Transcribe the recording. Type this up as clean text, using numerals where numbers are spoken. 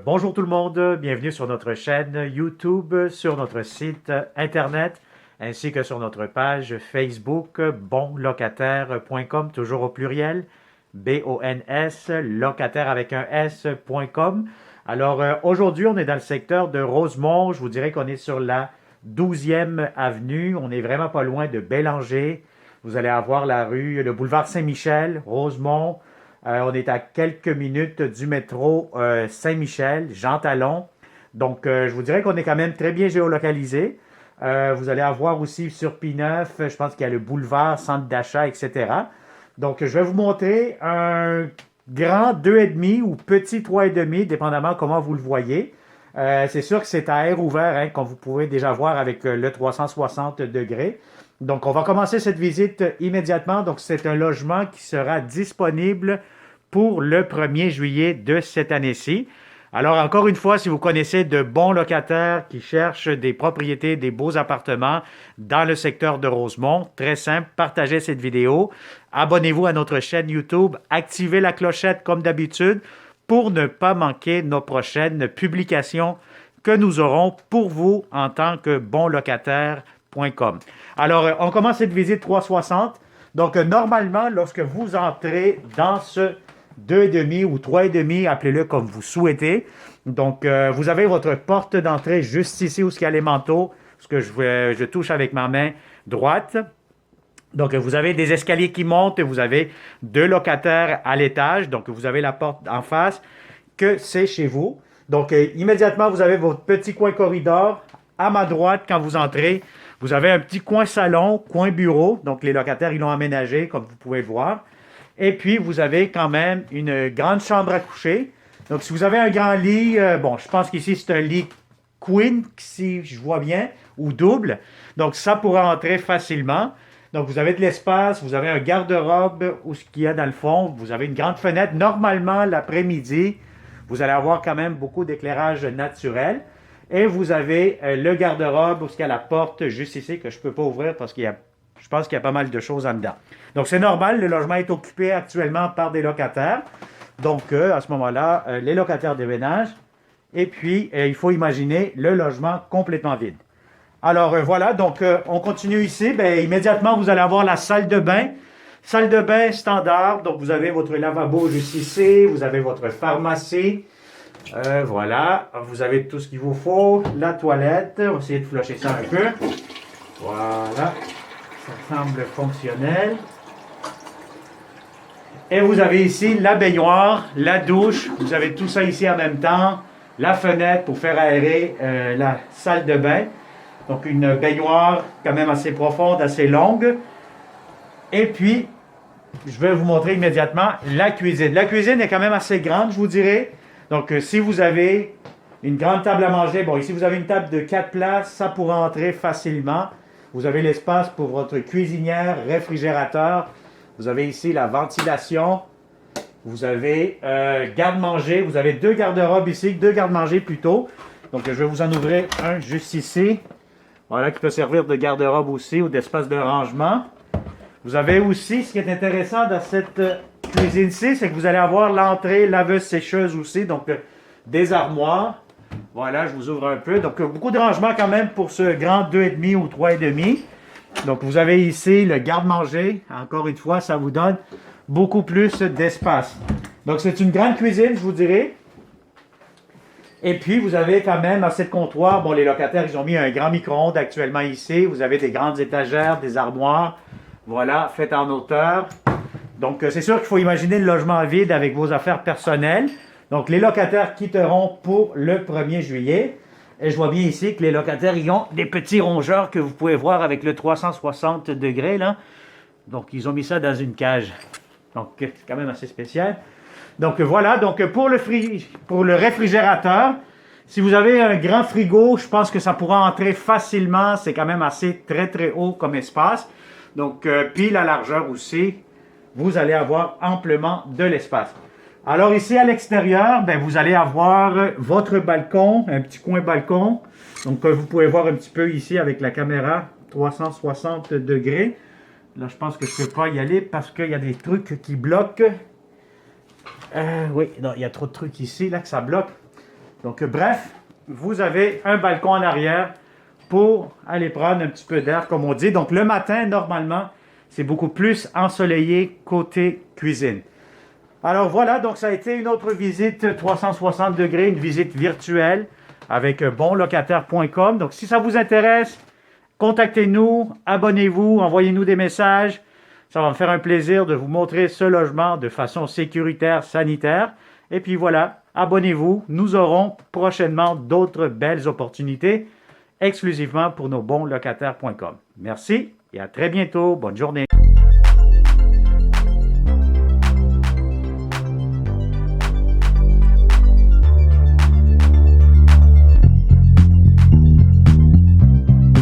Bonjour tout le monde, bienvenue sur notre chaîne YouTube, sur notre site internet, ainsi que sur notre page Facebook bonlocataire.com, toujours au pluriel, B-O-N-S, locataire avec un S.com. Alors aujourd'hui, on est dans le secteur de Rosemont, je vous dirais qu'on est sur la 12e avenue, on est vraiment pas loin de Bélanger. Vous allez avoir la rue, le boulevard Saint-Michel, Rosemont. On est à quelques minutes du métro Saint-Michel, Jean Talon. Donc, je vous dirais qu'on est quand même très bien géolocalisé. Vous allez avoir aussi sur P9, je pense qu'il y a le boulevard, centre d'achat, etc. Donc, je vais vous montrer un grand 2,5 ou petit 3,5, dépendamment comment vous le voyez. C'est sûr que c'est à air ouvert, hein, comme vous pouvez déjà voir avec le 360 degrés. Donc, on va commencer cette visite immédiatement. Donc, c'est un logement qui sera disponible pour le 1er juillet de cette année-ci. Alors, encore une fois, si vous connaissez de bons locataires qui cherchent des propriétés, des beaux appartements dans le secteur de Rosemont, très simple, partagez cette vidéo, abonnez-vous à notre chaîne YouTube, activez la clochette comme d'habitude pour ne pas manquer nos prochaines publications que nous aurons pour vous en tant que bon locataire.com. Alors, on commence cette visite 360. Donc, normalement, lorsque vous entrez dans ce 2,5 ou 3,5, appelez-le comme vous souhaitez. Donc, vous avez votre porte d'entrée juste ici où il y a les manteaux, ce que je touche avec ma main droite. Donc, vous avez des escaliers qui montent, vous avez 2 locataires à l'étage, donc vous avez la porte en face, que c'est chez vous. Donc, immédiatement, vous avez votre petit coin corridor. À ma droite, quand vous entrez, vous avez un petit coin salon, coin bureau. Donc, les locataires, ils l'ont aménagé, comme vous pouvez le voir. Et puis, vous avez quand même une grande chambre à coucher. Donc, si vous avez un grand lit, bon, je pense qu'ici, c'est un lit queen, si je vois bien, ou double. Donc, ça pourra entrer facilement. Donc, vous avez de l'espace, vous avez un garde-robe ou ce qu'il y a dans le fond. Vous avez une grande fenêtre. Normalement, l'après-midi, vous allez avoir quand même beaucoup d'éclairage naturel. Et vous avez le garde-robe où il y a la porte juste ici que je ne peux pas ouvrir parce je pense qu'il y a pas mal de choses en dedans. Donc, c'est normal, le logement est occupé actuellement par des locataires. Donc, à ce moment-là, les locataires déménagent. Et puis, il faut imaginer le logement complètement vide. Alors, voilà, donc on continue ici. Bien, immédiatement, vous allez avoir la salle de bain. Salle de bain standard. Donc, vous avez votre lavabo juste ici. Vous avez votre pharmacie. Voilà, vous avez tout ce qu'il vous faut. La toilette, on va essayer de flusher ça un peu. Voilà, ça semble fonctionnel. Et vous avez ici la baignoire, la douche. Vous avez tout ça ici en même temps. La fenêtre pour faire aérer la salle de bain. Donc une baignoire quand même assez profonde, assez longue. Et puis, je vais vous montrer immédiatement la cuisine. La cuisine est quand même assez grande, je vous dirais. Donc, si vous avez une grande table à manger, bon, ici vous avez une table de 4 places, ça pourra entrer facilement. Vous avez l'espace pour votre cuisinière, réfrigérateur. Vous avez ici la ventilation. Vous avez garde-manger. Vous avez 2 garde-robes ici, 2 garde-manger plutôt. Donc, je vais vous en ouvrir un juste ici. Voilà, qui peut servir de garde-robe aussi ou d'espace de rangement. Vous avez aussi, ce qui est intéressant dans cette cuisine-ci, c'est que vous allez avoir l'entrée laveuse-sécheuse aussi, donc des armoires. Voilà, je vous ouvre un peu. Donc, beaucoup de rangements quand même pour ce grand 2,5 ou 3,5. Donc, vous avez ici le garde-manger. Encore une fois, ça vous donne beaucoup plus d'espace. Donc, c'est une grande cuisine, je vous dirais. Et puis, vous avez quand même assez de comptoirs. Bon, les locataires, ils ont mis un grand micro-ondes actuellement ici. Vous avez des grandes étagères, des armoires. Voilà, faites en hauteur. Donc, c'est sûr qu'il faut imaginer le logement vide avec vos affaires personnelles. Donc, les locataires quitteront pour le 1er juillet. Et je vois bien ici que les locataires, ils ont des petits rongeurs que vous pouvez voir avec le 360 degrés, là. Donc, ils ont mis ça dans une cage. Donc, c'est quand même assez spécial. Donc, voilà. Donc, pour le réfrigérateur, si vous avez un grand frigo, je pense que ça pourra entrer facilement. C'est quand même assez très, très haut comme espace. Donc, puis la largeur aussi, vous allez avoir amplement de l'espace. Alors ici à l'extérieur, ben, vous allez avoir votre balcon, un petit coin balcon. Donc, vous pouvez voir un petit peu ici avec la caméra 360 degrés. Là, je pense que je ne peux pas y aller parce qu'il y a des trucs qui bloquent. Oui, non, il y a trop de trucs ici là que ça bloque. Donc, bref, vous avez un balcon en arrière pour aller prendre un petit peu d'air, comme on dit. Donc, le matin, normalement, c'est beaucoup plus ensoleillé côté cuisine. Alors voilà, donc ça a été une autre visite 360 degrés, une visite virtuelle avec bonlocataire.com. Donc, si ça vous intéresse, contactez-nous, abonnez-vous, envoyez-nous des messages. Ça va me faire un plaisir de vous montrer ce logement de façon sécuritaire, sanitaire. Et puis voilà, abonnez-vous. Nous aurons prochainement d'autres belles opportunités exclusivement pour nos bonlocataires.com. Merci et à très bientôt. Bonne journée.